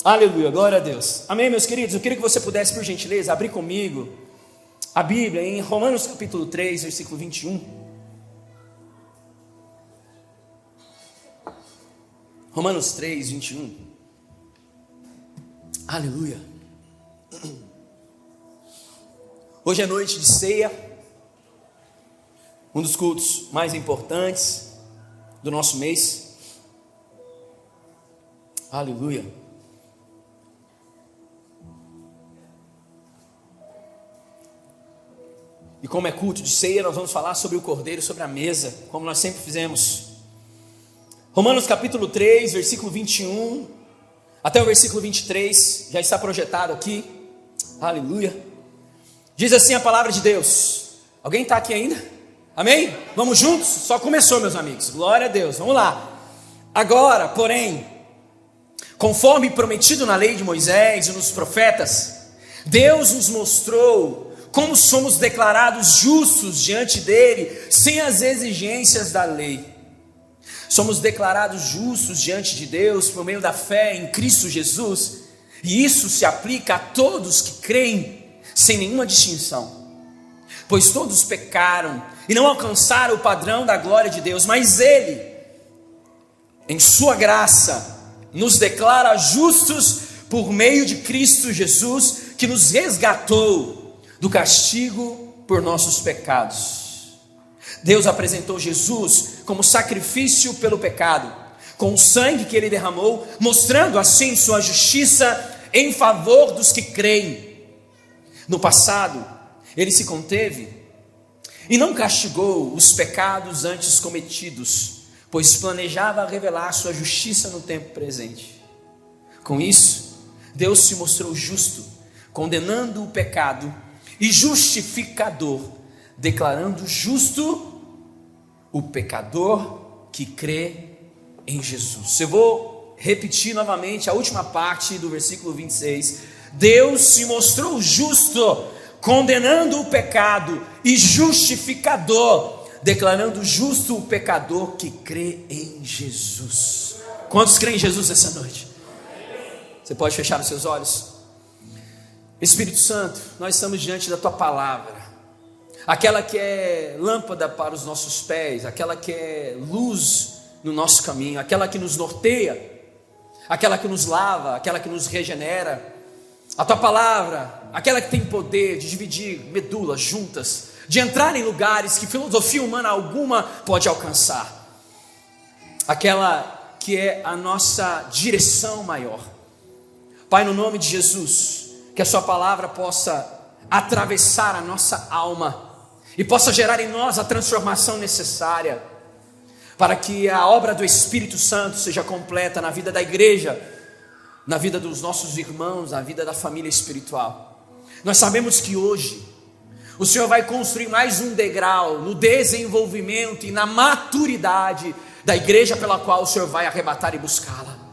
Aleluia, glória a Deus. Amém, meus queridos? Eu queria que você pudesse, por gentileza, abrir comigo a Bíblia em Romanos capítulo 3, versículo 21. Romanos 3, 21. Aleluia. Hoje é noite de ceia, um dos cultos mais importantes do nosso mês. Aleluia. E como é culto de ceia, nós vamos falar sobre o cordeiro, sobre a mesa, como nós sempre fizemos. Romanos capítulo 3, versículo 21, até o versículo 23, já está projetado aqui. Aleluia. Diz assim a palavra de Deus. Alguém está aqui ainda? Amém? Vamos juntos? Só começou, meus amigos. Glória a Deus, vamos lá. Agora, porém, conforme prometido na lei de Moisés e nos profetas, Deus nos mostrou como somos declarados justos diante dele, sem as exigências da lei. Somos declarados justos diante de Deus por meio da fé em Cristo Jesus, e isso se aplica a todos que creem, sem nenhuma distinção. Pois todos pecaram e não alcançaram o padrão da glória de Deus, mas ele, em sua graça, nos declara justos por meio de Cristo Jesus, que nos resgatou do castigo por nossos pecados. Deus apresentou Jesus como sacrifício pelo pecado, com o sangue que ele derramou, mostrando assim sua justiça em favor dos que creem. No passado, ele se conteve e não castigou os pecados antes cometidos, pois planejava revelar sua justiça no tempo presente. Com isso, Deus se mostrou justo, condenando o pecado, e justificador, declarando justo o pecador que crê em Jesus. Eu vou repetir novamente a última parte do versículo 26. Deus se mostrou justo, condenando o pecado, e justificador, declarando justo o pecador que crê em Jesus. Quantos creem em Jesus essa noite? Você pode fechar os seus olhos? Espírito Santo, nós estamos diante da Tua Palavra, aquela que é lâmpada para os nossos pés, aquela que é luz no nosso caminho, aquela que nos norteia, aquela que nos lava, aquela que nos regenera. A Tua Palavra, aquela que tem poder de dividir medulas juntas, de entrar em lugares que filosofia humana alguma pode alcançar, aquela que é a nossa direção maior. Pai, no nome de Jesus, que a Sua Palavra possa atravessar a nossa alma e possa gerar em nós a transformação necessária para que a obra do Espírito Santo seja completa na vida da igreja, na vida dos nossos irmãos, na vida da família espiritual. Nós sabemos que hoje o Senhor vai construir mais um degrau no desenvolvimento e na maturidade da igreja pela qual o Senhor vai arrebatar e buscá-la.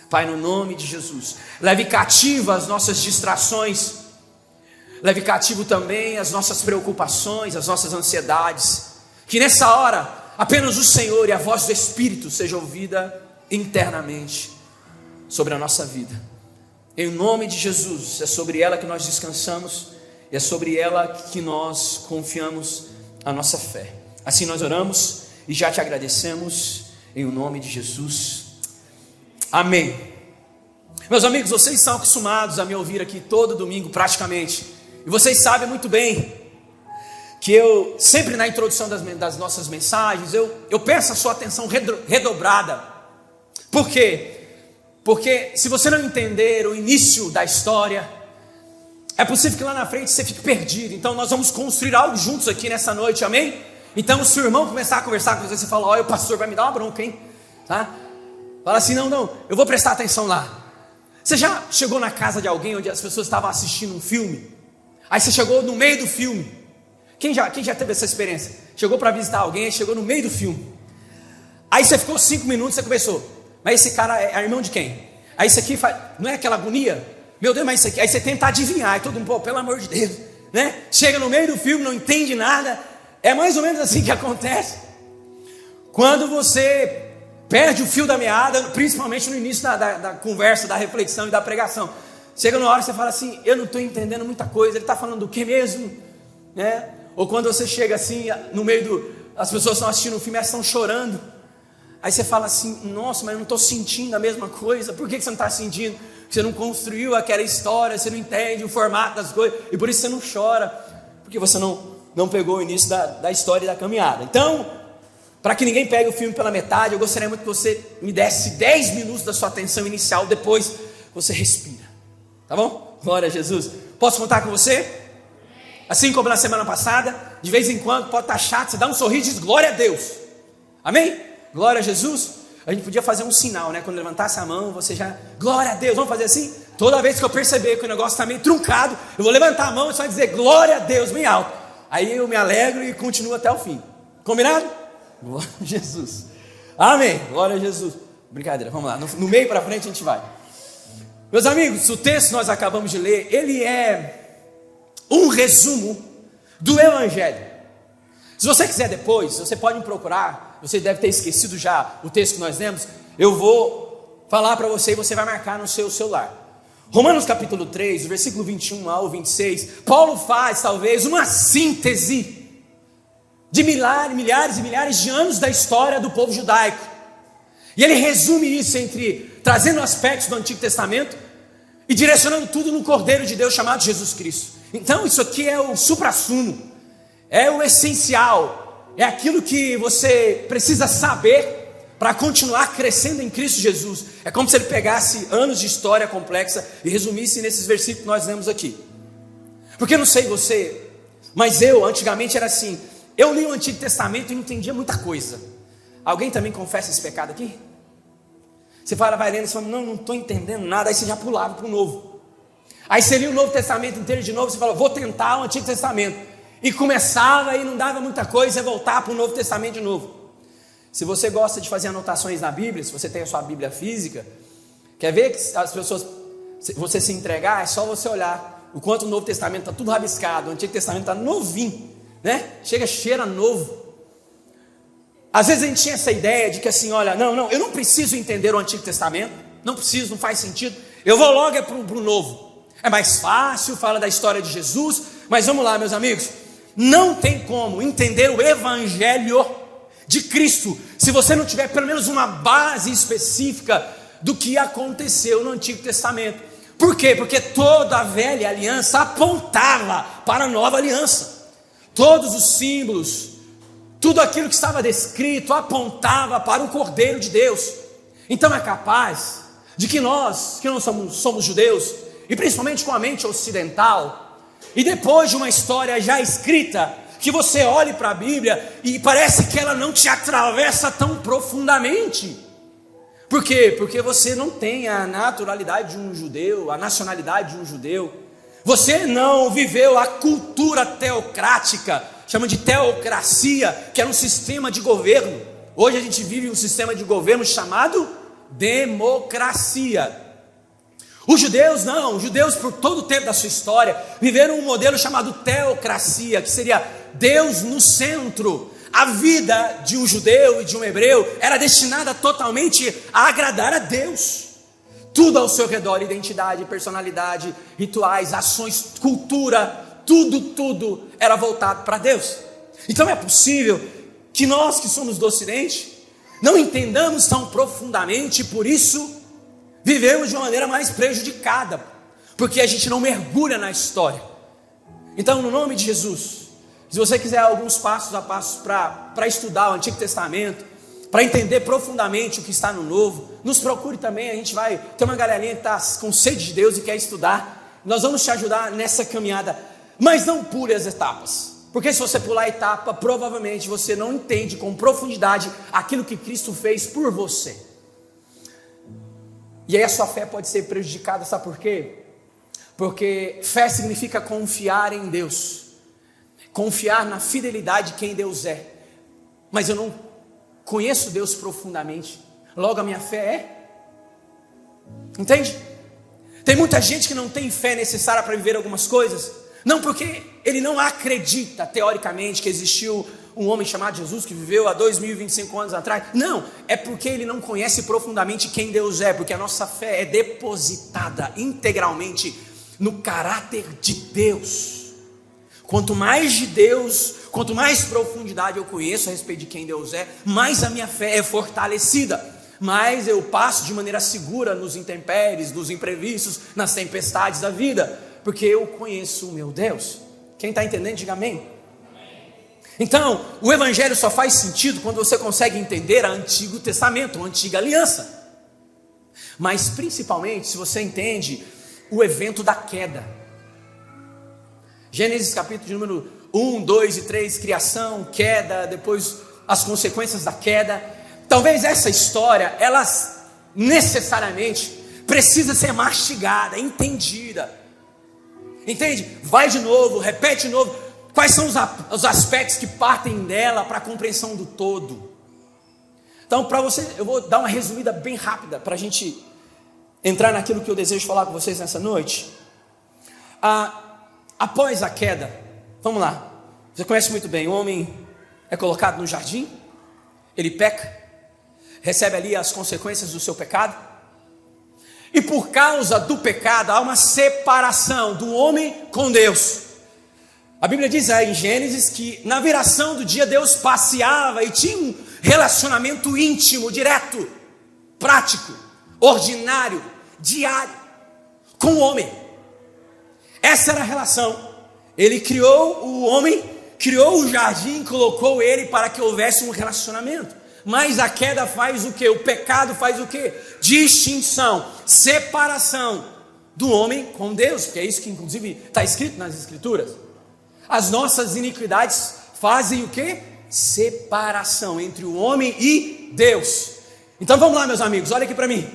Pai, no nome de Jesus, leve cativo as nossas distrações, leve cativo também as nossas preocupações, as nossas ansiedades, que nessa hora apenas o Senhor e a voz do Espírito seja ouvida internamente sobre a nossa vida. Em nome de Jesus, é sobre ela que nós descansamos, e é sobre ela que nós confiamos a nossa fé. Assim nós oramos e já te agradecemos, em nome de Jesus. Amém. Meus amigos, vocês estão acostumados a me ouvir aqui todo domingo praticamente, e vocês sabem muito bem que eu sempre na introdução das nossas mensagens eu peço a sua atenção redobrada. Por quê? Porque se você não entender o início da história, é possível que lá na frente você fique perdido. Então nós vamos construir algo juntos aqui nessa noite, amém? Então se o irmão começar a conversar com você fala: olha, o pastor vai me dar uma bronca, hein? Tá? Fala assim: não, eu vou prestar atenção lá. Você já chegou na casa de alguém onde as pessoas estavam assistindo um filme? Aí você chegou no meio do filme. Quem já teve essa experiência? Chegou para visitar alguém, chegou no meio do filme. Aí você ficou 5 minutos, você começou: mas esse cara é irmão de quem? Aí isso aqui não é aquela agonia? Meu Deus, mas isso aqui. Aí você tenta adivinhar, e todo mundo, pelo amor de Deus, né? Chega no meio do filme, não entende nada. É mais ou menos assim que acontece. Quando você perde o fio da meada, principalmente no início da conversa, da reflexão e da pregação. Chega numa hora que você fala assim, eu não estou entendendo muita coisa, ele está falando do que mesmo? Né? Ou quando você chega assim, no meio as pessoas estão assistindo um filme, elas estão chorando, aí você fala assim, nossa, mas eu não estou sentindo a mesma coisa. Por que você não está sentindo? Porque você não construiu aquela história, você não entende o formato das coisas, e por isso você não chora, porque você não pegou o início da história e da caminhada. Então, para que ninguém pegue o filme pela metade, eu gostaria muito que você me desse 10 minutos da sua atenção inicial, depois você respira, tá bom? Glória a Jesus. Posso contar com você? Assim como na semana passada, de vez em quando pode estar chato, você dá um sorriso e diz glória a Deus, amém? Glória a Jesus. A gente podia fazer um sinal, né? Quando levantasse a mão, você já, glória a Deus, vamos fazer assim? Toda vez que eu perceber que o negócio está meio truncado, eu vou levantar a mão e só dizer glória a Deus bem alto, aí eu me alegro e continuo até o fim, combinado? Glória a Jesus, amém, glória a Jesus. Brincadeira, vamos lá, no meio para frente a gente vai. Meus amigos, o texto que nós acabamos de ler, ele é um resumo do Evangelho. Se você quiser depois, você pode me procurar, você deve ter esquecido já o texto que nós lemos, eu vou falar para você e você vai marcar no seu celular. Romanos capítulo 3, versículo 21 ao 26, Paulo faz talvez uma síntese de milhares e milhares de anos da história do povo judaico, e ele resume isso trazendo aspectos do Antigo Testamento e direcionando tudo no Cordeiro de Deus chamado Jesus Cristo. Então isso aqui é o suprassumo, é o essencial, é aquilo que você precisa saber para continuar crescendo em Cristo Jesus. É como se ele pegasse anos de história complexa e resumisse nesses versículos que nós lemos aqui. Porque eu não sei você, mas eu antigamente era assim, eu li o Antigo Testamento e não entendia muita coisa. Alguém também confessa esse pecado aqui? Você vai lendo e fala, não estou entendendo nada, aí você já pulava para o Novo. Aí você lia o Novo Testamento inteiro de novo, você fala, vou tentar o Antigo Testamento. E começava e não dava muita coisa, você voltar para o Novo Testamento de novo. Se você gosta de fazer anotações na Bíblia, se você tem a sua Bíblia física, quer ver que as pessoas, você se entregar, é só você olhar o quanto o Novo Testamento está tudo rabiscado, o Antigo Testamento está novinho, né? Cheira novo. Às vezes a gente tinha essa ideia de que assim, olha, eu não preciso entender o Antigo Testamento, não faz sentido, eu vou logo para o Novo, é mais fácil, fala da história de Jesus, mas vamos lá, meus amigos, não tem como entender o Evangelho de Cristo se você não tiver pelo menos uma base específica do que aconteceu no Antigo Testamento. Por quê? Porque toda a velha aliança apontava para a nova aliança, todos os símbolos, tudo aquilo que estava descrito apontava para o Cordeiro de Deus. Então é capaz de que nós, que não somos judeus, e principalmente com a mente ocidental, e depois de uma história já escrita, que você olhe para a Bíblia e parece que ela não te atravessa tão profundamente. Por quê? Porque você não tem a naturalidade de um judeu, a nacionalidade de um judeu, você não viveu a cultura teocrática, chama de teocracia, que era um sistema de governo. Hoje a gente vive um sistema de governo chamado democracia. Os judeus não, os judeus por todo o tempo da sua história viveram um modelo chamado teocracia, que seria Deus no centro. A vida de um judeu e de um hebreu era destinada totalmente a agradar a Deus. Tudo ao seu redor, identidade, personalidade, rituais, ações, cultura, tudo era voltado para Deus. Então é possível que nós que somos do Ocidente não entendamos tão profundamente, e por isso vivemos de uma maneira mais prejudicada, porque a gente não mergulha na história. Então, no nome de Jesus, se você quiser alguns passos a passos para estudar o Antigo Testamento, para entender profundamente o que está no Novo, nos procure também. A gente vai ter uma galerinha que está com sede de Deus e quer estudar. Nós vamos te ajudar nessa caminhada, mas não pule as etapas, porque se você pular a etapa, provavelmente você não entende com profundidade aquilo que Cristo fez por você, e aí a sua fé pode ser prejudicada. Sabe por quê? Porque fé significa confiar em Deus, confiar na fidelidade de quem Deus é, mas eu não conheço Deus profundamente, logo a minha fé é, entende? Tem muita gente que não tem fé necessária para viver algumas coisas, não porque ele não acredita teoricamente que existiu um homem chamado Jesus que viveu há 2025 anos atrás. Não, é porque ele não conhece profundamente quem Deus é, porque a nossa fé é depositada integralmente no caráter de Deus. Quanto mais de Deus, quanto mais profundidade eu conheço a respeito de quem Deus é, mais a minha fé é fortalecida, mais eu passo de maneira segura nos intempéries, nos imprevistos, nas tempestades da vida, porque eu conheço o meu Deus. Quem está entendendo, diga amém. Então, o Evangelho só faz sentido quando você consegue entender o Antigo Testamento, a Antiga Aliança. Mas principalmente se você entende o evento da queda. Gênesis capítulo de número 1, 2 e 3, criação, queda, depois as consequências da queda. Talvez essa história, ela necessariamente precisa ser mastigada, entendida. Entende? Vai de novo, repete de novo. Quais são os aspectos que partem dela para a compreensão do todo? Então, para você, eu vou dar uma resumida bem rápida para a gente entrar naquilo que eu desejo falar com vocês nessa noite. Após a queda, vamos lá. Você conhece muito bem, o homem é colocado no jardim, ele peca, recebe ali as consequências do seu pecado. E por causa do pecado há uma separação do homem com Deus. A Bíblia diz aí em Gênesis que na viração do dia Deus passeava e tinha um relacionamento íntimo, direto, prático, ordinário, diário com o homem. Essa era a relação. Ele criou o homem, criou o jardim, colocou ele para que houvesse um relacionamento. Mas a queda faz o que? O pecado faz o que? Distinção, separação do homem com Deus, porque é isso que inclusive está escrito nas Escrituras. As nossas iniquidades fazem o que? Separação entre o homem e Deus. Então vamos lá, meus amigos, olha aqui para mim.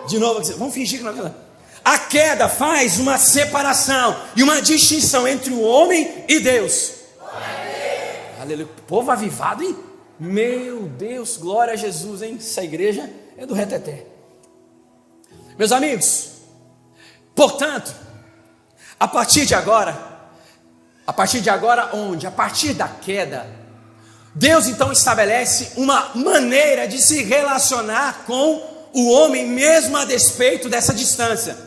De novo, vamos fingir que não. A queda faz uma separação e uma distinção entre o homem e Deus. Aleluia. Povo avivado, hein? Meu Deus, glória a Jesus, hein? Essa igreja é do reteté. Meus amigos, portanto, a partir de agora onde? A partir da queda, Deus então estabelece uma maneira de se relacionar com o homem, mesmo a despeito dessa distância.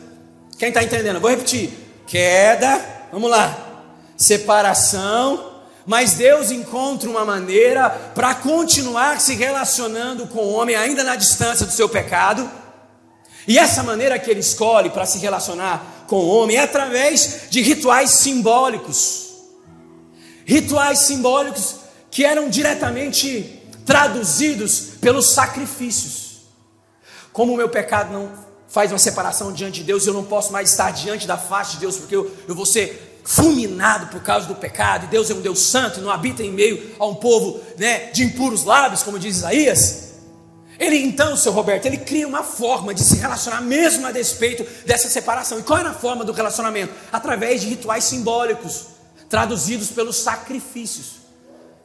Quem está entendendo? Eu vou repetir. Queda, vamos lá, separação. Mas Deus encontra uma maneira para continuar se relacionando com o homem ainda na distância do seu pecado. E essa maneira que ele escolhe para se relacionar com o homem é através de rituais simbólicos. Rituais simbólicos que eram diretamente traduzidos pelos sacrifícios. Como o meu pecado não faz uma separação diante de Deus, eu não posso mais estar diante da face de Deus, porque eu vou ser fulminado por causa do pecado, e Deus é um Deus santo e não habita em meio a um povo, de impuros lábios, como diz Isaías. Ele então, seu Roberto, ele cria uma forma de se relacionar mesmo a despeito dessa separação. E qual era a forma do relacionamento? Através de rituais simbólicos, traduzidos pelos sacrifícios.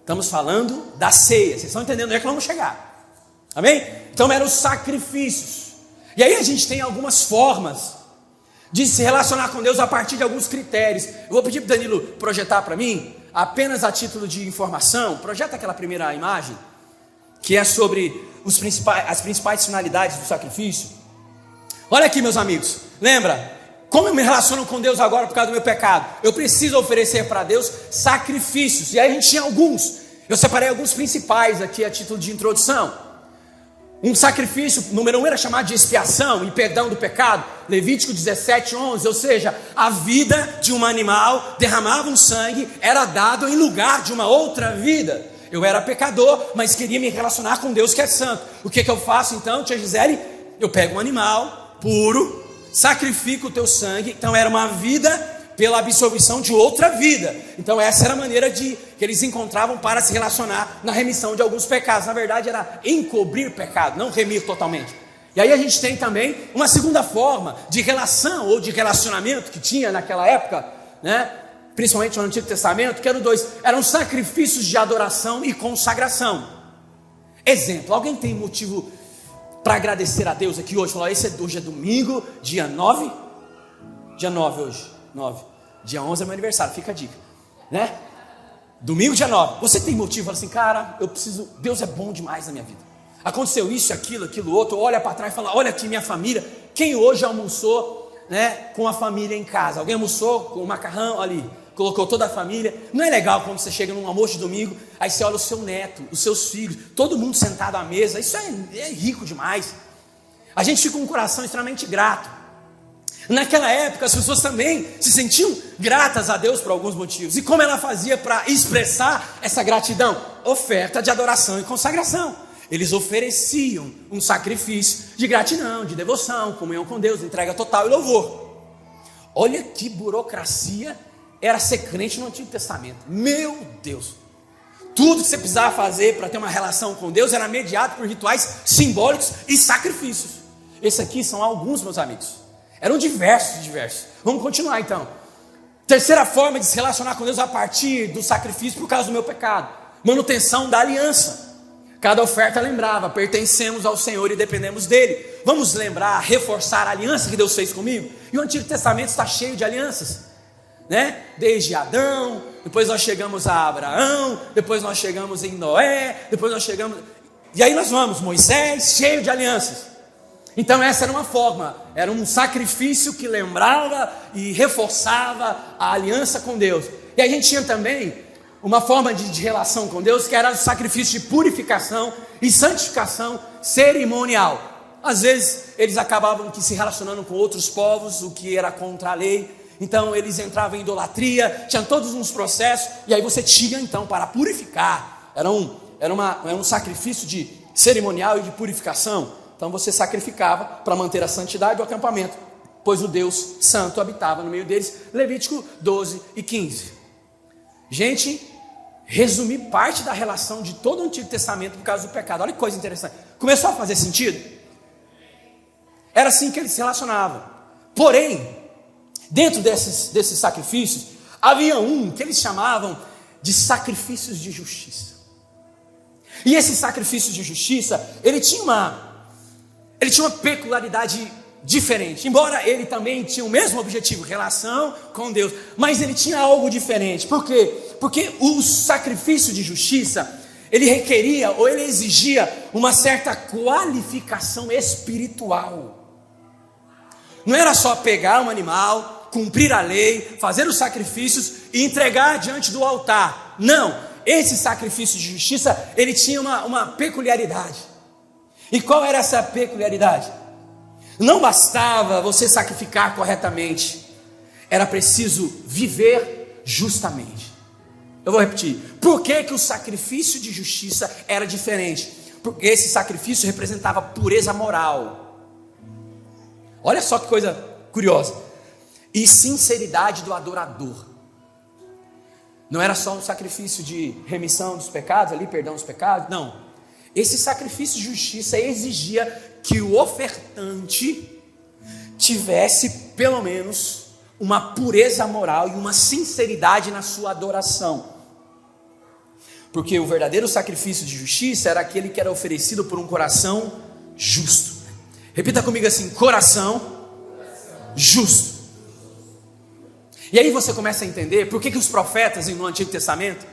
Estamos falando da ceia, vocês estão entendendo onde é que vamos chegar? Amém? Então eram os sacrifícios. E aí a gente tem algumas formas de se relacionar com Deus a partir de alguns critérios. Eu vou pedir para o Danilo projetar para mim, apenas a título de informação. Projeta aquela primeira imagem, que é sobre as principais finalidades do sacrifício. Olha aqui, meus amigos, lembra? Como eu me relaciono com Deus agora por causa do meu pecado? Eu preciso oferecer para Deus sacrifícios, e aí a gente tinha alguns. Eu separei alguns principais aqui a título de introdução. Um sacrifício, número 1, era chamado de expiação e perdão do pecado, Levítico 17, 11, ou seja, a vida de um animal derramava um sangue, era dado em lugar de uma outra vida. Eu era pecador, mas queria me relacionar com Deus que é santo. O que eu faço então, tia Gisele? Eu pego um animal puro, sacrifico o teu sangue. Então era uma vida pela absolvição de outra vida. Então essa era a maneira que eles encontravam para se relacionar na remissão de alguns pecados. Na verdade era encobrir pecado, não remir totalmente. E aí a gente tem também uma segunda forma de relação ou de relacionamento que tinha naquela época, principalmente no Antigo Testamento, que eram sacrifícios de adoração e consagração. Exemplo, alguém tem motivo para agradecer a Deus aqui hoje? Hoje é domingo, dia 9? Dia 9 hoje. 9. Dia 11 é meu aniversário, fica a dica, Domingo, dia 9. Você tem motivo, fala assim, cara, Deus é bom demais na minha vida. Aconteceu isso, aquilo outro. Olha para trás e fala, olha aqui minha família. Quem hoje almoçou, né, com a família em casa? Alguém almoçou com o macarrão ali? Colocou toda a família. Não é legal quando você chega num almoço de domingo, aí você olha o seu neto, os seus filhos, todo mundo sentado à mesa. Isso é rico demais. A gente fica com um coração extremamente grato. Naquela época as pessoas também se sentiam gratas a Deus por alguns motivos. E como ela fazia para expressar essa gratidão? Oferta de adoração e consagração. Eles ofereciam um sacrifício de gratidão, de devoção, comunhão com Deus, entrega total e louvor. Olha que burocracia era ser crente no Antigo Testamento. Meu Deus! Tudo que você precisava fazer para ter uma relação com Deus era mediado por rituais simbólicos e sacrifícios. Esses aqui são alguns, meus amigos. Eram diversos. Vamos continuar então. Terceira forma de se relacionar com Deus a partir do sacrifício por causa do meu pecado. Manutenção da aliança. Cada oferta lembrava, pertencemos ao Senhor e dependemos dele. Vamos lembrar, reforçar a aliança que Deus fez comigo. E o Antigo Testamento está cheio de alianças, né? Desde Adão, depois nós chegamos a Abraão, depois nós chegamos em Noé, depois nós chegamos... E aí nós vamos, Moisés, cheio de alianças. Então essa era uma forma, era um sacrifício que lembrava e reforçava a aliança com Deus. E a gente tinha também uma forma de relação com Deus, que era o sacrifício de purificação e santificação cerimonial. Às vezes eles acabavam se relacionando com outros povos, o que era contra a lei. Então eles entravam em idolatria, tinham todos uns processos, e aí você tinha então para purificar. Era um sacrifício de cerimonial e de purificação. Então você sacrificava para manter a santidade do acampamento, pois o Deus santo habitava no meio deles. Levítico 12 e 15. Gente, resumir parte da relação de todo o Antigo Testamento por causa do pecado. Olha que coisa interessante. Começou a fazer sentido? Era assim que eles se relacionavam. Porém, dentro desses sacrifícios, havia um que eles chamavam de sacrifícios de justiça. E esse sacrifício de justiça, ele tinha uma peculiaridade diferente. Embora ele também tinha o mesmo objetivo, relação com Deus, mas ele tinha algo diferente. Por quê? Porque o sacrifício de justiça, ele requeria ou ele exigia uma certa qualificação espiritual. Não era só pegar um animal, cumprir a lei, fazer os sacrifícios e entregar diante do altar. Não, esse sacrifício de justiça, ele tinha uma peculiaridade. E qual era essa peculiaridade? Não bastava você sacrificar corretamente, era preciso viver justamente. Eu vou repetir. Por que o sacrifício de justiça era diferente? Porque esse sacrifício representava pureza moral. Olha só que coisa curiosa. E sinceridade do adorador. Não era só um sacrifício de remissão dos pecados, ali, perdão dos pecados, não. Esse sacrifício de justiça exigia que o ofertante tivesse pelo menos uma pureza moral e uma sinceridade na sua adoração. Porque o verdadeiro sacrifício de justiça era aquele que era oferecido por um coração justo. Repita comigo assim: coração justo. E aí você começa a entender por que os profetas no Antigo Testamento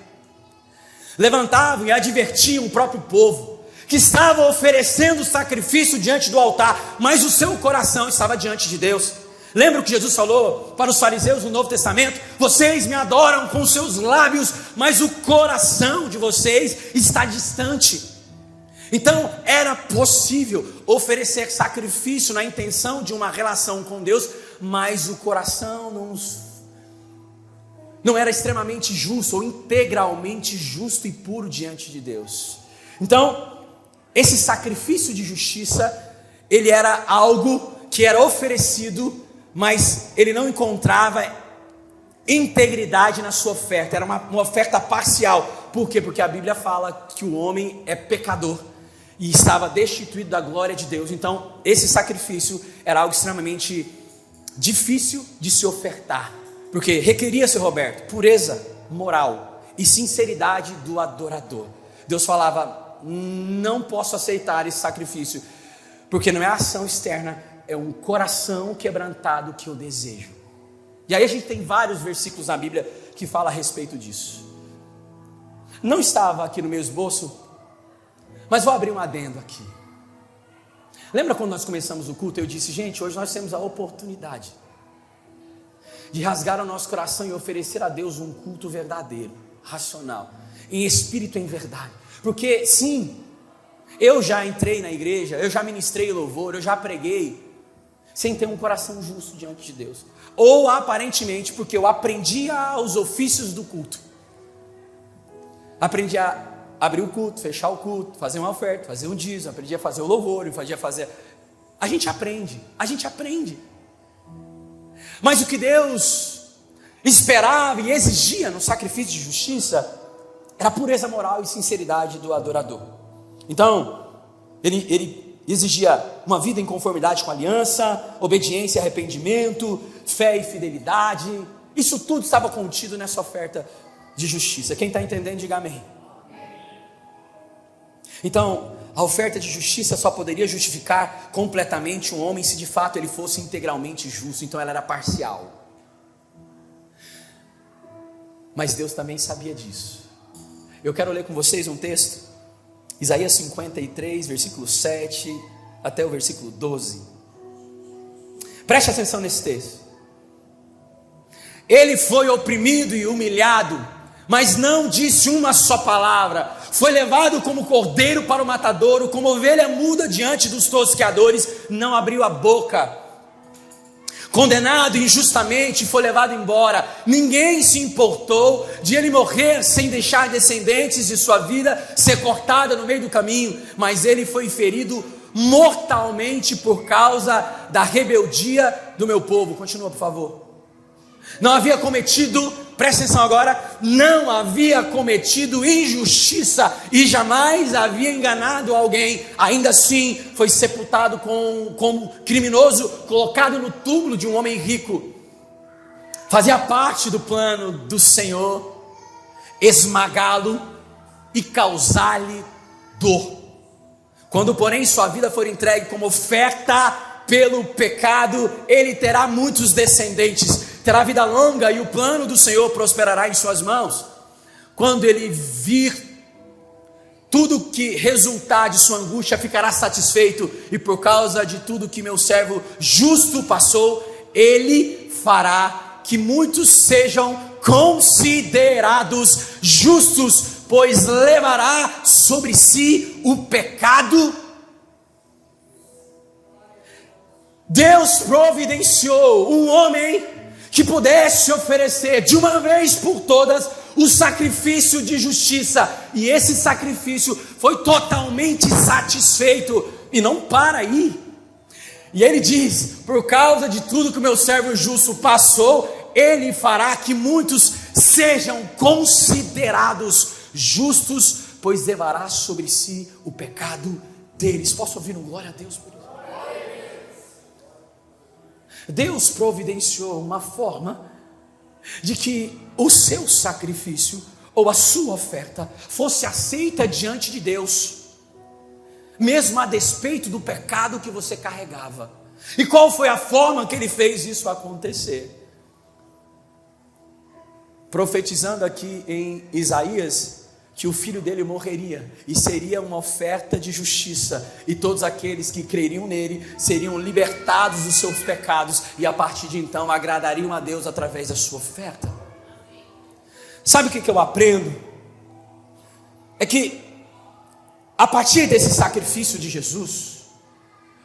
levantavam e advertiam o próprio povo que estava oferecendo sacrifício diante do altar, mas o seu coração estava diante de Deus. Lembra o que Jesus falou para os fariseus no Novo Testamento? Vocês me adoram com seus lábios, mas o coração de vocês está distante. Então era possível oferecer sacrifício na intenção de uma relação com Deus, mas o coração não era extremamente justo ou integralmente justo e puro diante de Deus. Então, esse sacrifício de justiça, ele era algo que era oferecido, mas ele não encontrava integridade na sua oferta, era uma oferta parcial. Por quê? Porque a Bíblia fala que o homem é pecador e estava destituído da glória de Deus. Então, esse sacrifício era algo extremamente difícil de se ofertar, porque requeria-se, Roberto, pureza moral e sinceridade do adorador. Deus falava: não posso aceitar esse sacrifício, porque não é a ação externa, é um coração quebrantado que eu desejo. E aí a gente tem vários versículos na Bíblia que falam a respeito disso. Não estava aqui no meu esboço, mas vou abrir um adendo aqui. Lembra quando nós começamos o culto, eu disse, gente, hoje nós temos a oportunidade de rasgar o nosso coração e oferecer a Deus um culto verdadeiro, racional, em espírito e em verdade. Porque sim, eu já entrei na igreja, eu já ministrei louvor, eu já preguei, sem ter um coração justo diante de Deus. Ou aparentemente, porque eu aprendi os ofícios do culto. Aprendi a abrir o culto, fechar o culto, fazer uma oferta, fazer um dízimo, aprendi a fazer o louvor, A gente aprende. Mas o que Deus esperava e exigia no sacrifício de justiça era a pureza moral e sinceridade do adorador. Então, ele exigia uma vida em conformidade com a aliança, obediência e arrependimento, fé e fidelidade. Isso tudo estava contido nessa oferta de justiça. Quem está entendendo, diga amém. Então, a oferta de justiça só poderia justificar completamente um homem se de fato ele fosse integralmente justo. Então ela era parcial. Mas Deus também sabia disso. Eu quero ler com vocês um texto, Isaías 53, versículo 7 até o versículo 12. Preste atenção nesse texto. Ele foi oprimido e humilhado, mas não disse uma só palavra. Foi levado como cordeiro para o matadouro, como ovelha muda diante dos tosqueadores, não abriu a boca. Condenado injustamente, foi levado embora. Ninguém se importou de ele morrer sem deixar descendentes, de sua vida ser cortada no meio do caminho. Mas ele foi ferido mortalmente por causa da rebeldia do meu povo. Continua, por favor. Não havia cometido, presta atenção agora, não havia cometido injustiça e jamais havia enganado alguém. Ainda assim foi sepultado como criminoso, colocado no túmulo de um homem rico. Fazia parte do plano do Senhor esmagá-lo e causar-lhe dor. Quando porém sua vida for entregue como oferta pelo pecado, ele terá muitos descendentes, terá vida longa e o plano do Senhor prosperará em suas mãos. Quando ele vir tudo que resultar de sua angústia, ficará satisfeito, e por causa de tudo que meu servo justo passou, ele fará que muitos sejam considerados justos, pois levará sobre si o pecado. Deus providenciou um homem que pudesse oferecer de uma vez por todas o sacrifício de justiça, e esse sacrifício foi totalmente satisfeito, e não para aí. E ele diz: por causa de tudo que o meu servo justo passou, ele fará que muitos sejam considerados justos, pois levará sobre si o pecado deles. Posso ouvir um glória a Deus por isso? Deus providenciou uma forma de que o seu sacrifício ou a sua oferta fosse aceita diante de Deus, mesmo a despeito do pecado que você carregava. E qual foi a forma que ele fez isso acontecer? Profetizando aqui em Isaías que o filho dele morreria e seria uma oferta de justiça, e todos aqueles que creriam nele seriam libertados dos seus pecados, e a partir de então agradariam a Deus através da sua oferta. Sabe o que eu aprendo? É que a partir desse sacrifício de Jesus,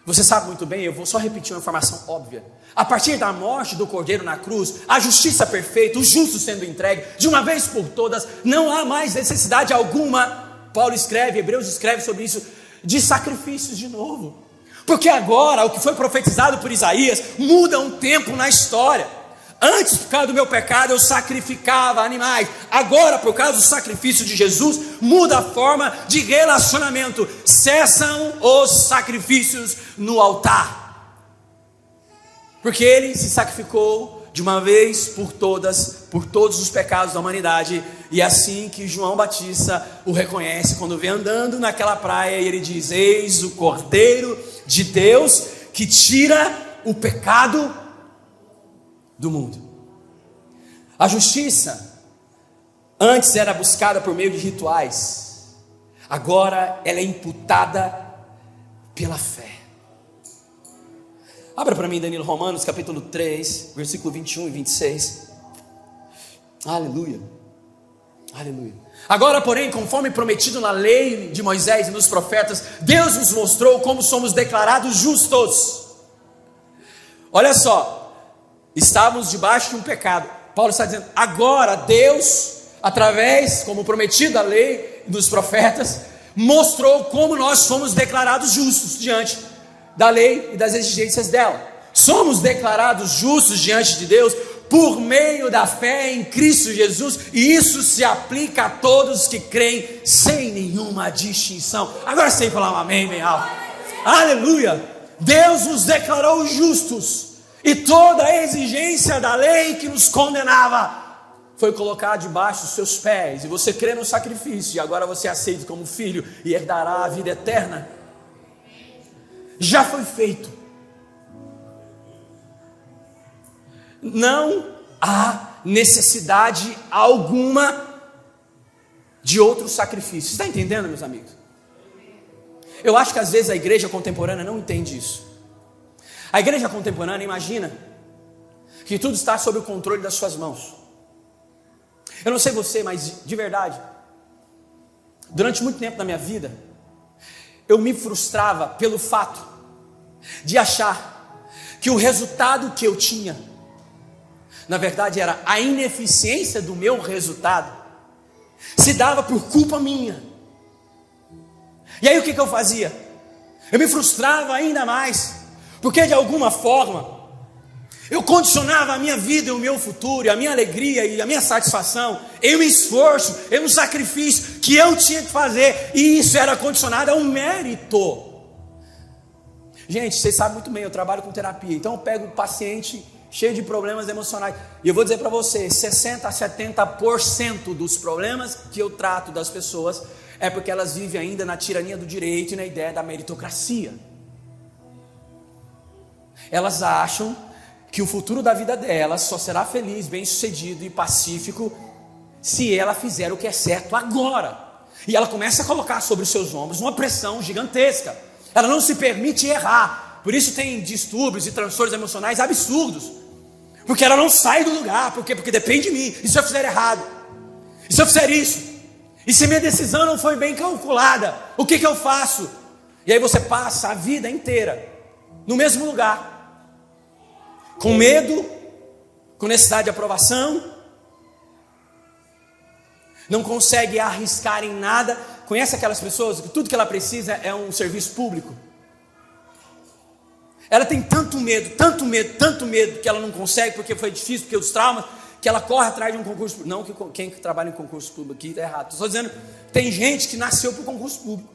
você sabe muito bem, eu vou só repetir uma informação óbvia. A partir da morte do Cordeiro na cruz, a justiça perfeita, o justo sendo entregue, de uma vez por todas, não há mais necessidade alguma, Paulo escreve, Hebreus escreve sobre isso, de sacrifícios de novo. Porque agora, o que foi profetizado por Isaías, muda um tempo na história. Antes, por causa do meu pecado, eu sacrificava animais. Agora, por causa do sacrifício de Jesus, muda a forma de relacionamento. Cessam os sacrifícios no altar, porque ele se sacrificou de uma vez por todas, por todos os pecados da humanidade. E é assim que João Batista o reconhece quando vem andando naquela praia, e ele diz: eis o Cordeiro de Deus que tira o pecado do mundo. A justiça Antes era buscada por meio de rituais, agora ela é imputada pela fé. Abra para mim, Danilo, Romanos capítulo 3, versículo 21 e 26. Aleluia, aleluia. Agora, porém, conforme prometido na lei de Moisés e nos profetas, Deus nos mostrou como somos declarados justos. Olha só, estávamos debaixo de um pecado. Paulo está dizendo, agora Deus, através, como prometido da lei e dos profetas, mostrou como nós fomos declarados justos diante da lei e das exigências dela. Somos declarados justos diante de Deus por meio da fé em Cristo Jesus, e isso se aplica a todos que creem sem nenhuma distinção. Agora sem falar um amém bem alto. Aleluia! Deus nos declarou justos, e toda a exigência da lei que nos condenava foi colocada debaixo dos seus pés, e você crê no sacrifício, e agora você é aceito como filho e herdará a vida eterna. Já foi feito. Não há necessidade alguma de outro sacrifício. Você está entendendo, meus amigos? Eu acho que às vezes a igreja contemporânea não entende isso. A igreja contemporânea imagina que tudo está sob o controle das suas mãos. Eu não sei você, mas de verdade, durante muito tempo da minha vida, eu me frustrava pelo fato de achar que o resultado que eu tinha, na verdade era a ineficiência do meu resultado, se dava por culpa minha. E aí o que eu fazia? Eu me frustrava ainda mais, porque de alguma forma eu condicionava a minha vida e o meu futuro, e a minha alegria e a minha satisfação em um esforço, em um sacrifício que eu tinha que fazer, e isso era condicionado a um mérito. Gente, vocês sabem muito bem, eu trabalho com terapia, então eu pego o paciente cheio de problemas emocionais, e eu vou dizer para vocês, 60% a 70% dos problemas que eu trato das pessoas é porque elas vivem ainda na tirania do direito e na ideia da meritocracia. Elas acham que o futuro da vida delas só será feliz, bem sucedido e pacífico se ela fizer o que é certo agora, e ela começa a colocar sobre os seus ombros uma pressão gigantesca. Ela não se permite errar, por isso tem distúrbios e transtornos emocionais absurdos, porque ela não sai do lugar. Por quê? Porque depende de mim. E se eu fizer errado? E se eu fizer isso? E se minha decisão não foi bem calculada? O que eu faço? E aí você passa a vida inteira no mesmo lugar, com medo, com necessidade de aprovação, não consegue arriscar em nada. Conhece aquelas pessoas que tudo que ela precisa é um serviço público? Ela tem tanto medo, tanto medo, tanto medo, que ela não consegue, porque foi difícil, porque os traumas, que ela corre atrás de um concurso público. Não que quem trabalha em concurso público aqui está errado. Estou dizendo, tem gente que nasceu para o concurso público,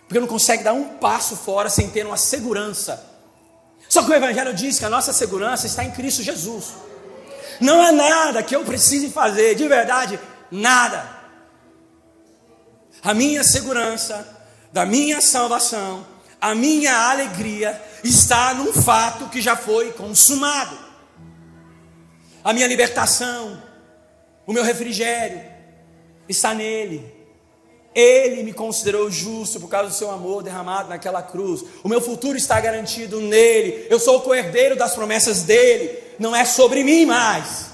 porque não consegue dar um passo fora sem ter uma segurança. Só que o Evangelho diz que a nossa segurança está em Cristo Jesus. Não há nada que eu precise fazer, de verdade, nada. A minha segurança, da minha salvação, a minha alegria está num fato que já foi consumado. A minha libertação, o meu refrigério está nele. Ele me considerou justo por causa do seu amor derramado naquela cruz. O meu futuro está garantido nele. Eu sou o co-herdeiro das promessas dele. Não é sobre mim mais.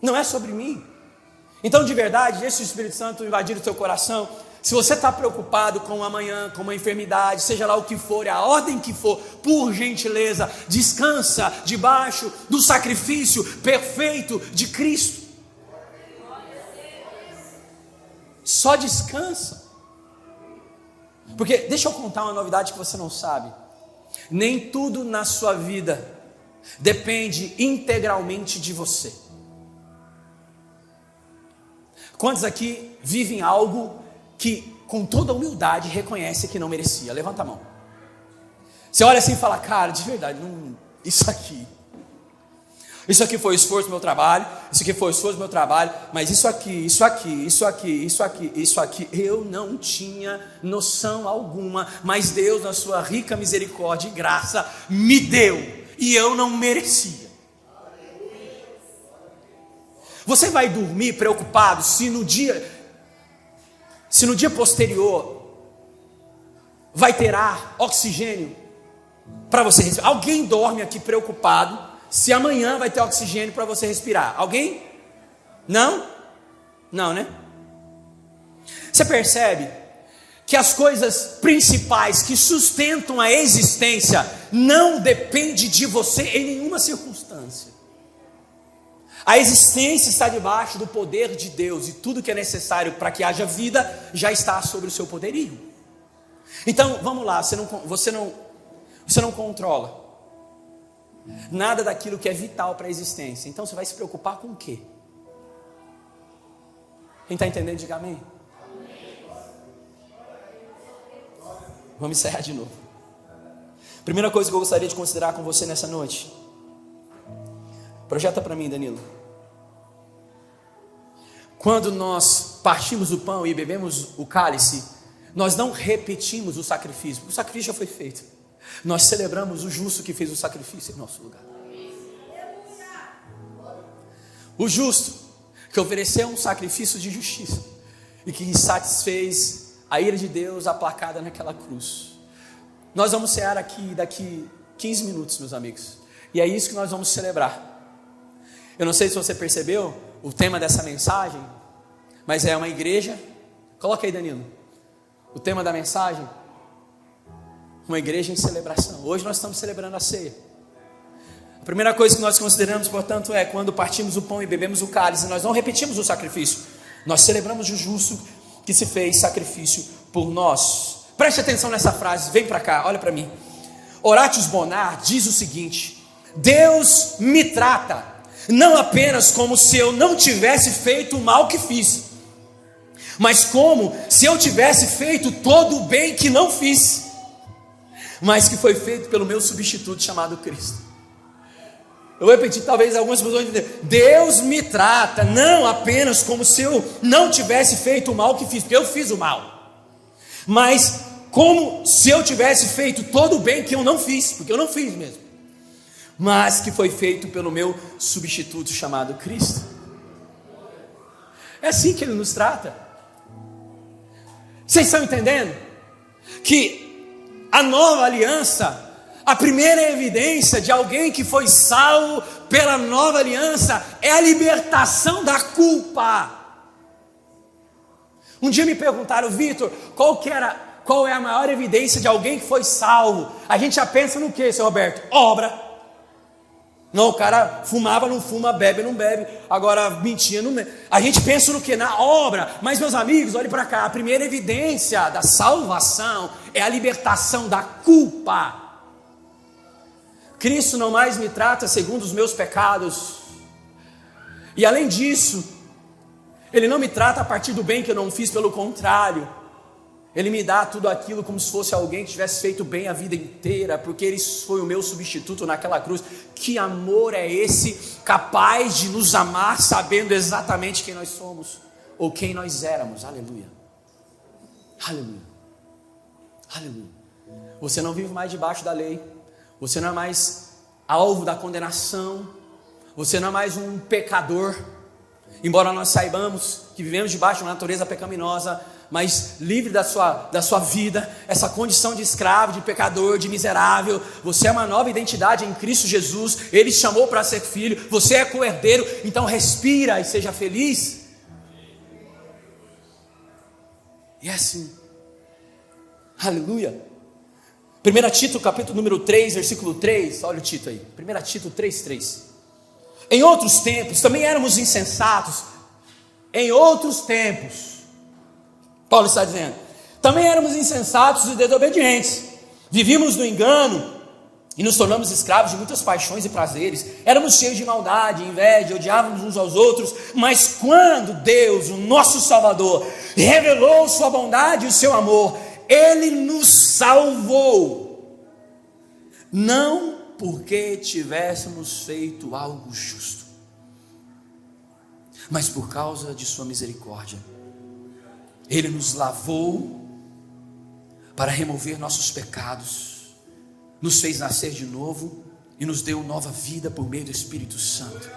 Não é sobre mim. Então, de verdade, deixa o Espírito Santo invadir o teu coração. Se você está preocupado com o amanhã, com uma enfermidade, seja lá o que for, a ordem que for, por gentileza, descansa debaixo do sacrifício perfeito de Cristo. Só descansa. Porque, deixa eu contar uma novidade que você não sabe. Nem tudo na sua vida depende integralmente de você. Quantos aqui vivem algo que com toda humildade reconhece que não merecia? Levanta a mão. Você olha assim e fala, cara, de verdade, isso aqui foi o esforço do meu trabalho, isso aqui foi o esforço do meu trabalho, mas isso aqui, eu não tinha noção alguma, mas Deus, na sua rica misericórdia e graça, me deu, e eu não merecia. Você vai dormir preocupado se no dia posterior vai ter ar, oxigênio para você respirar? Alguém dorme aqui preocupado se amanhã vai ter oxigênio para você respirar? Alguém? Não? Não, né? Você percebe que as coisas principais que sustentam a existência não dependem de você em nenhuma circunstância. A existência está debaixo do poder de Deus, e tudo que é necessário para que haja vida já está sobre o seu poderio. Então, vamos lá, você não controla nada daquilo que é vital para a existência. Então você vai se preocupar com o quê? Quem está entendendo, diga amém. Vamos encerrar de novo. Primeira coisa que eu gostaria de considerar com você nessa noite. Projeta para mim, Danilo. Quando nós partimos o pão e bebemos o cálice, nós não repetimos o sacrifício. O sacrifício já foi feito. Nós celebramos o justo que fez o sacrifício em nosso lugar. O justo que ofereceu um sacrifício de justiça e que satisfez a ira de Deus aplacada naquela cruz. Nós vamos cear aqui daqui 15 minutos, meus amigos. E é isso que nós vamos celebrar. Eu não sei se você percebeu o tema dessa mensagem, mas é uma igreja. Coloca aí, Danilo. O tema da mensagem: uma igreja em celebração. Hoje nós estamos celebrando a ceia. A primeira coisa que nós consideramos, portanto, é quando partimos o pão e bebemos o cálice, nós não repetimos o sacrifício. Nós celebramos o justo que se fez sacrifício por nós. Preste atenção nessa frase, vem para cá, olha para mim. Horatius Bonar diz o seguinte: Deus me trata não apenas como se eu não tivesse feito o mal que fiz, mas como se eu tivesse feito todo o bem que não fiz, mas que foi feito pelo meu substituto chamado Cristo. Eu vou repetir, talvez algumas pessoas entenderem. Deus me trata não apenas como se eu não tivesse feito o mal que fiz, porque eu fiz o mal, mas como se eu tivesse feito todo o bem que eu não fiz, porque eu não fiz mesmo, mas que foi feito pelo meu substituto chamado Cristo. É assim que Ele nos trata. Vocês estão entendendo? Que a nova aliança, a primeira evidência de alguém que foi salvo pela nova aliança, é a libertação da culpa. Um dia me perguntaram: Vitor, qual é a maior evidência de alguém que foi salvo? A gente já pensa no que, seu Roberto? Obra. Não, o cara fumava, não fuma, bebe, não bebe, agora mentia, não mente. A gente pensa no que? Na obra. Mas, meus amigos, olhem para cá, a primeira evidência da salvação é a libertação da culpa. Cristo não mais me trata segundo os meus pecados, e além disso, Ele não me trata a partir do bem que eu não fiz, pelo contrário, Ele me dá tudo aquilo como se fosse alguém que tivesse feito bem a vida inteira, porque Ele foi o meu substituto naquela cruz. Que amor é esse, capaz de nos amar sabendo exatamente quem nós somos, ou quem nós éramos? Aleluia, aleluia, aleluia. Você não vive mais debaixo da lei, você não é mais alvo da condenação, você não é mais um pecador, embora nós saibamos que vivemos debaixo de uma natureza pecaminosa, mas livre da sua vida, essa condição de escravo, de pecador, de miserável. Você é uma nova identidade em Cristo Jesus, Ele te chamou para ser filho, você é co-herdeiro, então respira e seja feliz. E é assim, aleluia. 1 Tito, capítulo número 3, versículo 3, olha o Tito aí, 1 Tito 3:3. Em outros tempos, também éramos insensatos, em outros tempos, Paulo está dizendo, também éramos insensatos e desobedientes, vivíamos no engano e nos tornamos escravos de muitas paixões e prazeres, éramos cheios de maldade, inveja, odiávamos uns aos outros, mas quando Deus, o nosso Salvador, revelou sua bondade e o seu amor, Ele nos salvou, não porque tivéssemos feito algo justo, mas por causa de sua misericórdia. Ele nos lavou para remover nossos pecados, nos fez nascer de novo e nos deu nova vida por meio do Espírito Santo.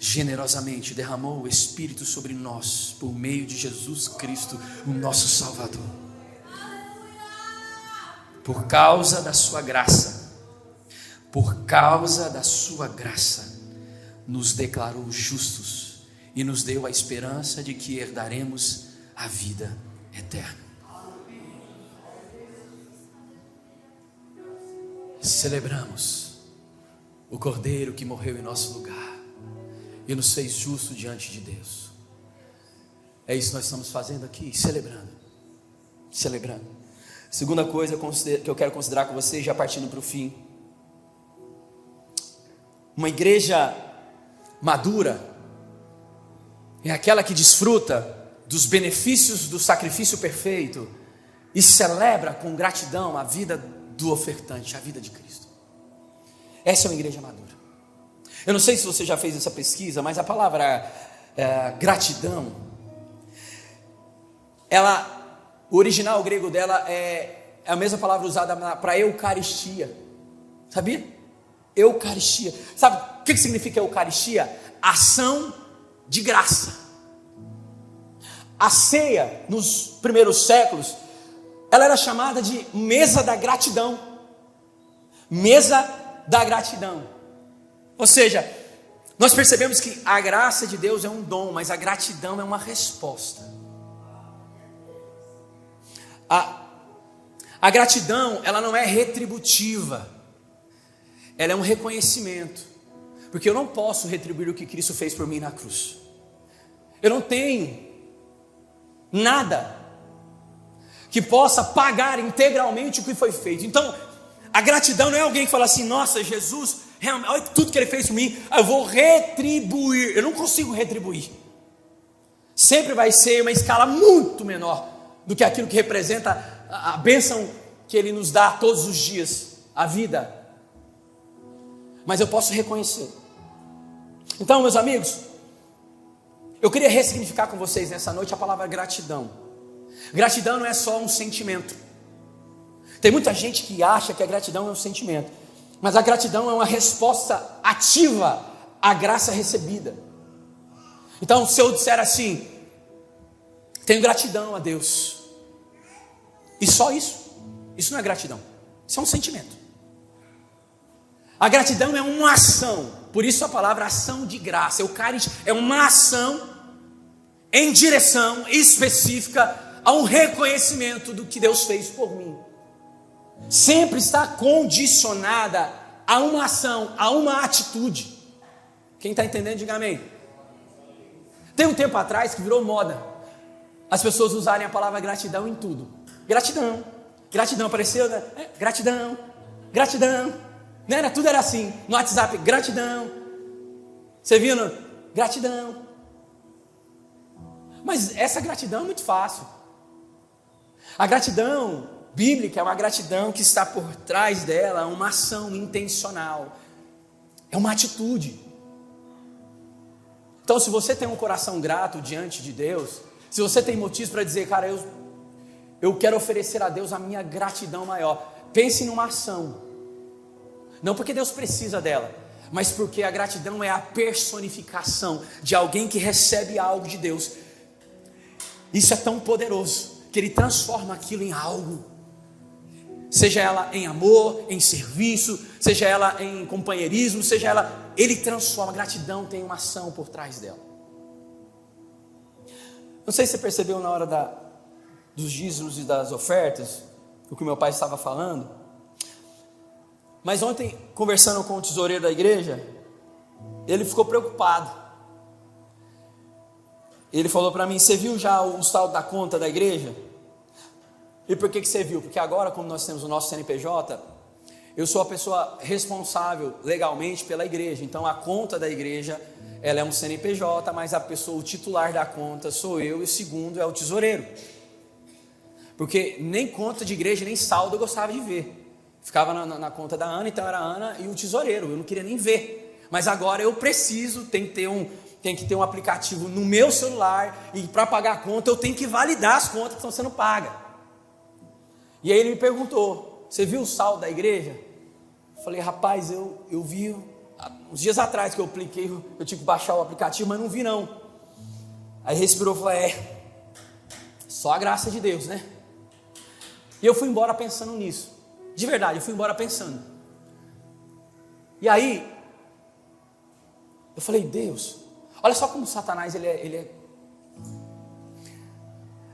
generosamente derramou o Espírito sobre nós, por meio de Jesus Cristo, o nosso Salvador. Por causa da sua graça, nos declarou justos e nos deu a esperança de que herdaremos a vida eterna. Celebramos o Cordeiro que morreu em nosso lugar e nos fez justo diante de Deus. É isso que nós estamos fazendo aqui, celebrando. Segunda coisa que eu quero considerar com vocês, já partindo para o fim. Uma igreja madura é aquela que desfruta dos benefícios do sacrifício perfeito e celebra com gratidão a vida do ofertante, a vida de Cristo. Essa é uma igreja madura. Eu não sei se você já fez essa pesquisa, mas a palavra gratidão, o original grego dela é a mesma palavra usada para eucaristia. Sabia? Eucaristia. Sabe o que significa eucaristia? Ação de graça. A ceia, nos primeiros séculos, ela era chamada de mesa da gratidão. Mesa da gratidão. Ou seja, nós percebemos que a graça de Deus é um dom, mas a gratidão é uma resposta. A gratidão, ela não é retributiva, ela é um reconhecimento, porque eu não posso retribuir o que Cristo fez por mim na cruz. Eu não tenho nada que possa pagar integralmente o que foi feito. Então, a gratidão não é alguém que fala assim: nossa, Jesus, olha tudo que Ele fez por mim, eu vou retribuir. Eu não consigo retribuir. Sempre vai ser uma escala muito menor do que aquilo que representa a bênção que Ele nos dá todos os dias, a vida. Mas eu posso reconhecer. Então, meus amigos, eu queria ressignificar com vocês nessa noite a palavra gratidão. Gratidão não é só um sentimento. Tem muita gente que acha que a gratidão é um sentimento, mas a gratidão é uma resposta ativa à graça recebida. Então, se eu disser assim: tenho gratidão a Deus, e só isso não é gratidão, isso é um sentimento. A gratidão é uma ação, por isso a palavra ação de graça. Eucaristia é uma ação em direção específica a um reconhecimento do que Deus fez por mim. Sempre está condicionada a uma ação, a uma atitude. Quem está entendendo, diga amém. Tem um tempo atrás que virou moda as pessoas usarem a palavra gratidão em tudo. Gratidão, apareceu, né? Gratidão. Não era, tudo era assim, no WhatsApp, gratidão. Você viu? Gratidão. Mas essa gratidão é muito fácil. A gratidão bíblica é uma gratidão que está por trás dela uma ação intencional, é uma atitude. Então, se você tem um coração grato diante de Deus, se você tem motivos para dizer: cara, eu quero oferecer a Deus a minha gratidão maior, pense numa ação. Não porque Deus precisa dela, mas porque a gratidão é a personificação de alguém que recebe algo de Deus. Isso é tão poderoso que Ele transforma aquilo em algo, seja ela em amor, em serviço, seja ela em companheirismo, Ele transforma. A gratidão tem uma ação por trás dela. Não sei se você percebeu na hora dos dízimos e das ofertas, o que meu pai estava falando, mas ontem, conversando com o tesoureiro da igreja, ele ficou preocupado. Ele falou para mim: você viu já o saldo da conta da igreja? E por que você viu? Porque agora, como nós temos o nosso CNPJ, eu sou a pessoa responsável legalmente pela igreja. Então a conta da igreja, ela é um CNPJ, mas o titular da conta sou eu, e o segundo é o tesoureiro. Porque nem conta de igreja, nem saldo eu gostava de ver. Ficava na conta da Ana, então era a Ana e o tesoureiro, eu não queria nem ver. Mas agora eu preciso, tem que ter um aplicativo no meu celular, e para pagar a conta eu tenho que validar as contas, senão você não paga. E aí ele me perguntou: você viu o saldo da igreja? Eu falei: rapaz, eu vi uns dias atrás que eu apliquei, eu tive que baixar o aplicativo, mas não vi não. Aí respirou e falou, só a graça de Deus, né? E eu fui embora pensando nisso. De verdade, eu fui embora pensando. E aí, eu falei, Deus, olha só como Satanás, ele é...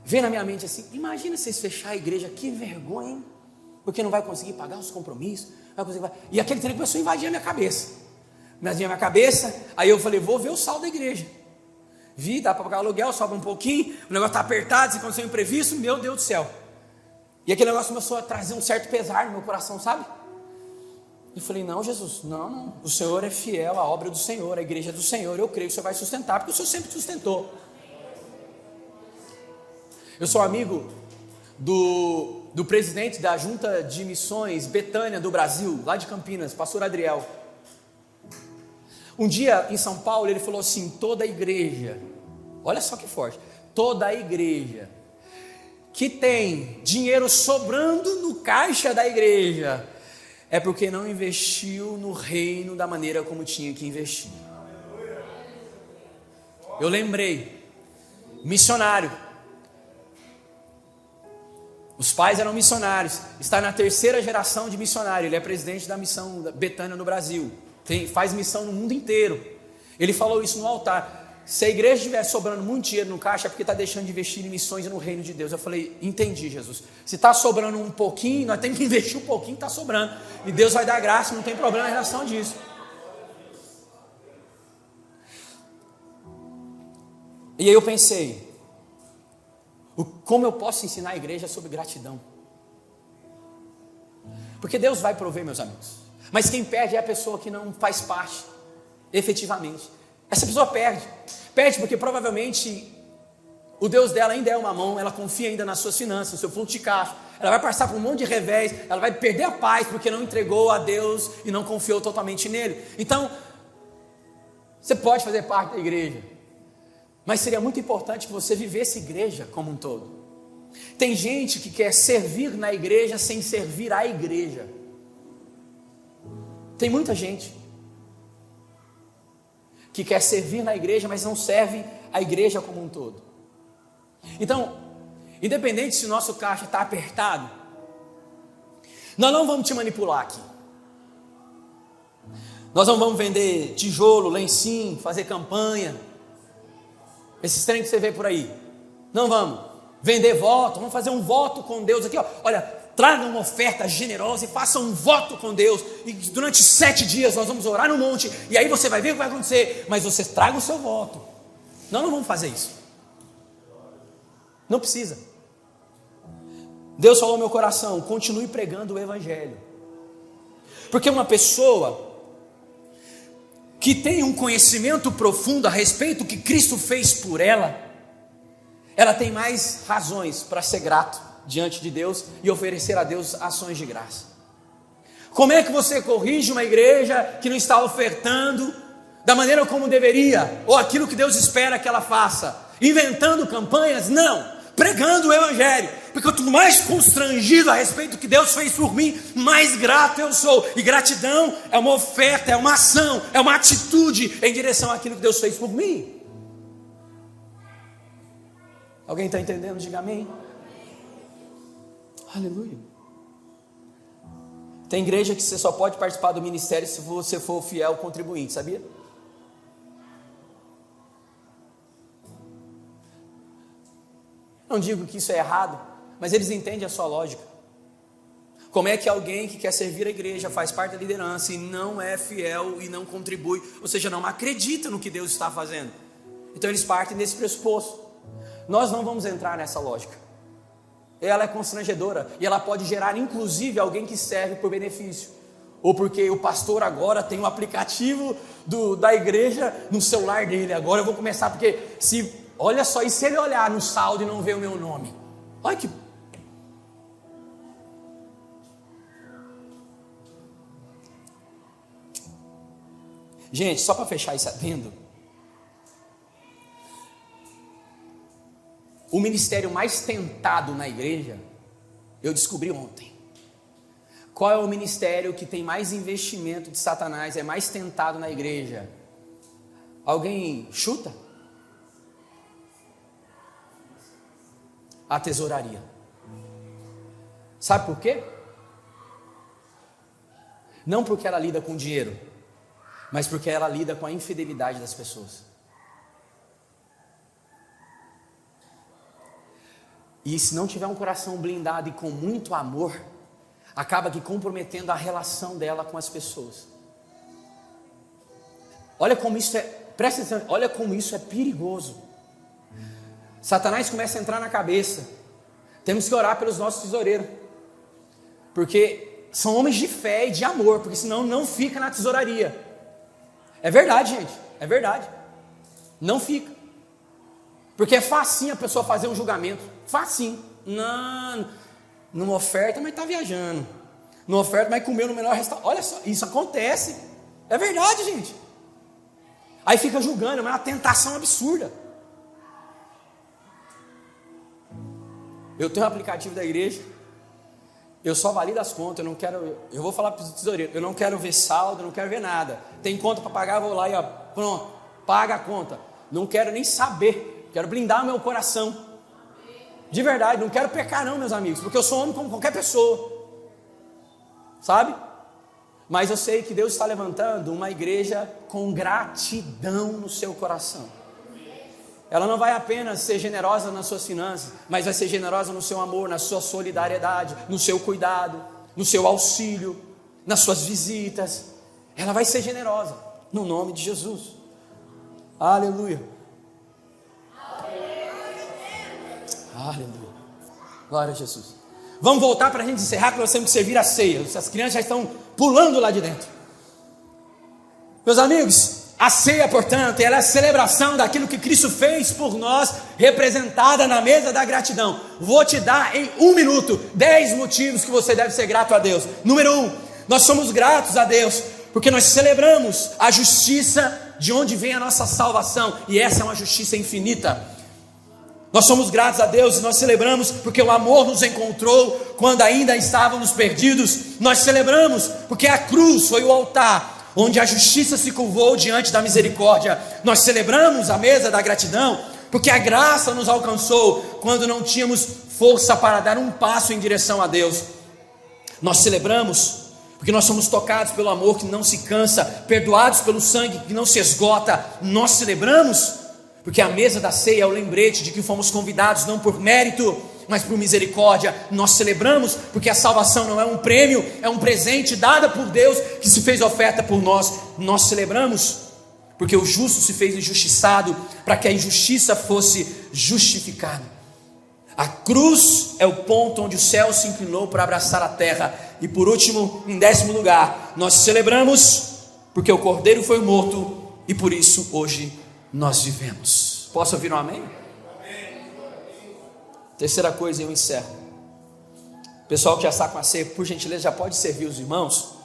Vem na minha mente assim, imagina vocês fechar a igreja, que vergonha, hein? Porque não vai conseguir pagar os compromissos, e aquele trem começou a invadir a minha cabeça. Aí eu falei, vou ver o saldo da igreja. Vi, dá para pagar o aluguel, sobra um pouquinho, o negócio está apertado, se acontecer um imprevisto, meu Deus do céu. E aquele negócio começou a trazer um certo pesar no meu coração, sabe? Eu falei, não, Jesus, não, o Senhor é fiel à obra do Senhor, à igreja do Senhor, eu creio que o Senhor vai sustentar, porque o Senhor sempre sustentou. Eu sou amigo do presidente da Junta de Missões Betânia do Brasil, lá de Campinas, pastor Adriel. Um dia em São Paulo ele falou assim, toda igreja, olha só que forte, toda igreja que tem dinheiro sobrando no caixa da igreja, é porque não investiu no reino da maneira como tinha que investir. Eu lembrei, missionário, os pais eram missionários, está na 3ª geração de missionário, ele é presidente da missão Betânia no Brasil, faz missão no mundo inteiro. Ele falou isso no altar, se a igreja estiver sobrando muito dinheiro no caixa, é porque está deixando de investir em missões e no reino de Deus. Eu falei, entendi, Jesus, se está sobrando um pouquinho, nós temos que investir um pouquinho, está sobrando, e Deus vai dar graça, não tem problema em relação disso. E aí eu pensei, como eu posso ensinar a igreja sobre gratidão? Porque Deus vai prover, meus amigos, mas quem perde é a pessoa que não faz parte, efetivamente. Essa pessoa perde porque provavelmente o Deus dela ainda é uma mão, ela confia ainda nas suas finanças, no seu fluxo de caixa, ela vai passar por um monte de revés, ela vai perder a paz porque não entregou a Deus e não confiou totalmente nele. Então, você pode fazer parte da igreja, mas seria muito importante que você vivesse igreja como um todo. Tem gente que quer servir na igreja sem servir a igreja. Tem muita gente que quer servir na igreja, mas não serve a igreja como um todo. Então, independente se o nosso caixa está apertado, nós não vamos te manipular aqui. Nós não vamos vender tijolo, lencinho, fazer campanha, esses trem que você vê por aí. Não vamos vender voto, vamos fazer um voto com Deus aqui, ó. Olha, traga uma oferta generosa e faça um voto com Deus, e durante 7 dias nós vamos orar no monte, e aí você vai ver o que vai acontecer, mas você traga o seu voto. Não vamos fazer isso, não precisa. Deus falou no meu coração, continue pregando o evangelho, porque uma pessoa que tem um conhecimento profundo a respeito do que Cristo fez por ela tem mais razões para ser grato diante de Deus e oferecer a Deus ações de graça. Como é que você corrige uma igreja que não está ofertando da maneira como deveria, ou aquilo que Deus espera que ela faça? Inventando campanhas? Não, pregando o evangelho, porque eu estou mais constrangido a respeito do que Deus fez por mim, mais grato eu sou. E gratidão é uma oferta, é uma ação, é uma atitude em direção àquilo que Deus fez por mim. Alguém está entendendo? Diga amém. Aleluia. Tem igreja que você só pode participar do ministério se você for fiel contribuinte, sabia? Não digo que isso é errado, mas eles entendem a sua lógica. Como é que alguém que quer servir a igreja, faz parte da liderança e não é fiel e não contribui, ou seja, não acredita no que Deus está fazendo? Então eles partem desse pressuposto. Nós não vamos entrar nessa lógica. Ela é constrangedora e ela pode gerar inclusive alguém que serve por benefício, ou porque o pastor agora tem um aplicativo da igreja no celular dele. Agora eu vou começar, porque olha só, e se ele olhar no saldo e não ver o meu nome? Olha que... Gente, só para fechar isso adendo, o ministério mais tentado na igreja, eu descobri ontem. Qual é o ministério que tem mais investimento de Satanás, é mais tentado na igreja? Alguém chuta? A tesouraria. Sabe por quê? Não porque ela lida com dinheiro, mas porque ela lida com a infidelidade das pessoas. E se não tiver um coração blindado e com muito amor, acaba que comprometendo a relação dela com as pessoas. Olha como isso é, presta atenção, olha como isso é perigoso. Satanás começa a entrar na cabeça. Temos que orar pelos nossos tesoureiros, porque são homens de fé e de amor, porque senão não fica na tesouraria. É verdade, gente, é verdade. Não fica. Porque é facinho a pessoa fazer um julgamento. Facinho. Não oferta, mas está viajando. Não oferta, mas comeu no melhor restaurante. Olha só, isso acontece. É verdade, gente. Aí fica julgando, mas é uma tentação absurda. Eu tenho um aplicativo da igreja. Eu só valido as contas. Eu vou falar para o tesoureiro. Eu não quero ver saldo, não quero ver nada. Tem conta para pagar, vou lá e ó, pronto, paga a conta. Não quero nem saber. Quero blindar o meu coração. De verdade, não quero pecar não, meus amigos, porque eu sou homem como qualquer pessoa. Sabe? Mas eu sei que Deus está levantando uma igreja com gratidão no seu coração. Ela não vai apenas ser generosa nas suas finanças, mas vai ser generosa no seu amor, na sua solidariedade, no seu cuidado, no seu auxílio, nas suas visitas. Ela vai ser generosa, no nome de Jesus. Aleluia. Aleluia. Glória a Jesus. Vamos voltar para a gente encerrar, que nós temos que servir a ceia. As crianças já estão pulando lá de dentro. Meus amigos, a ceia, portanto, ela é a celebração daquilo que Cristo fez por nós, representada na mesa da gratidão. Vou te dar em 1 minuto 10 motivos que você deve ser grato a Deus. Número 1, nós somos gratos a Deus porque nós celebramos a justiça de onde vem a nossa salvação, e essa é uma justiça infinita. Nós somos gratos a Deus e nós celebramos porque o amor nos encontrou quando ainda estávamos perdidos. Nós celebramos porque a cruz foi o altar onde a justiça se curvou diante da misericórdia. Nós celebramos a mesa da gratidão porque a graça nos alcançou quando não tínhamos força para dar um passo em direção a Deus. Nós celebramos porque nós somos tocados pelo amor que não se cansa, perdoados pelo sangue que não se esgota. Nós celebramos porque a mesa da ceia é o lembrete de que fomos convidados não por mérito, mas por misericórdia. Nós celebramos porque a salvação não é um prêmio, é um presente dado por Deus que se fez oferta por nós. Nós celebramos porque o justo se fez injustiçado para que a injustiça fosse justificada. A cruz é o ponto onde o céu se inclinou para abraçar a terra. E por último, em 10º lugar, nós celebramos porque o Cordeiro foi morto e por isso hoje nós vivemos. Posso ouvir um amém? Terceira coisa, eu encerro. Pessoal que já está com a ceia, por gentileza, já pode servir os irmãos.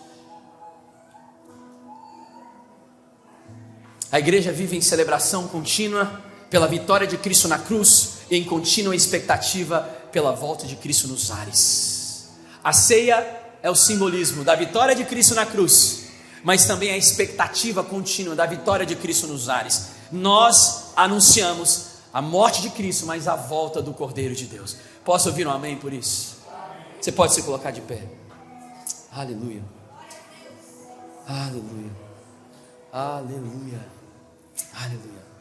A igreja vive em celebração contínua pela vitória de Cristo na cruz e em contínua expectativa pela volta de Cristo nos ares. A ceia é o simbolismo da vitória de Cristo na cruz, mas também a expectativa contínua da vitória de Cristo nos ares. Nós anunciamos a morte de Cristo, mas a volta do Cordeiro de Deus. Posso ouvir um amém por isso? Você pode se colocar de pé. Aleluia. Aleluia. Aleluia. Aleluia.